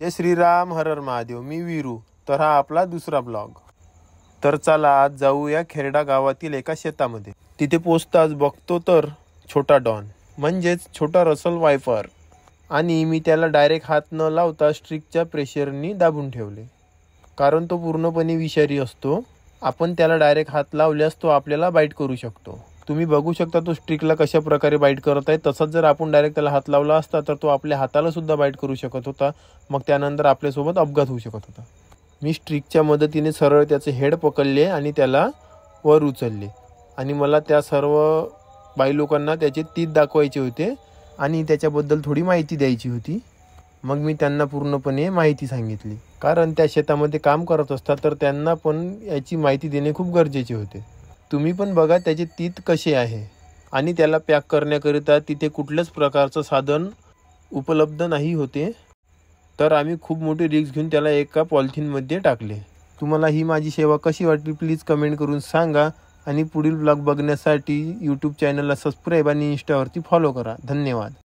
जय श्रीराम, हर हर महादेव. मी वीरू. तर हा आपला दुसरा ब्लॉग. तर चला आज जाऊया खेरडा गावातील एका शेतामध्ये. तिथे पोचताच बघतो तर छोटा डॉन म्हणजेच छोटा रसल वायपर, आणि मी त्याला डायरेक्ट हात न लावता स्ट्रिकच्या प्रेशरनी दाबून ठेवले, कारण तो पूर्णपणे विषारी असतो. आपण त्याला डायरेक्ट हात लावल्यास तो आपल्याला बाईट करू शकतो. तुम्ही बघू शकता तो स्ट्रिकला कशा प्रकारे बाईट करत आहे. तसंच जर आपण डायरेक्ट त्याला हात लावला असता तर तो आपल्या हाताला सुद्धा बाईट करू शकत होता. मग त्यानंतर आपल्यासोबत अपघात होऊ शकत होता. मी स्ट्रिकच्या मदतीने सरळ त्याचे हेड पकडले आणि त्याला वर उचलले, आणि मला त्या सर्व बाई लोकांना त्याचे तीत दाखवायचे होते आणि त्याच्याबद्दल थोडी माहिती द्यायची होती. मग मी त्यांना पूर्णपणे माहिती सांगितली, कारण त्या शेतामध्ये काम करत असतात तर त्यांना पण याची माहिती देणे खूप गरजेचे होते. तुम्ही पण बघा त्याचे तीत कसे आहे, आणि त्याला पॅक करण्याकरिता तिथे कुठल्याच प्रकारचं साधन उपलब्ध नाही होते. तर आम्ही खूप मोठी रिस्क घेऊन त्याला एका पॉलिथिनमध्ये टाकले. तुम्हाला ही माझी सेवा कशी वाटली प्लीज कमेंट करून सांगा, आणि पुढील ब्लॉग बघण्यासाठी यूट्यूब चॅनलला सबस्क्राईब आणि इंस्टावरती फॉलो करा. धन्यवाद.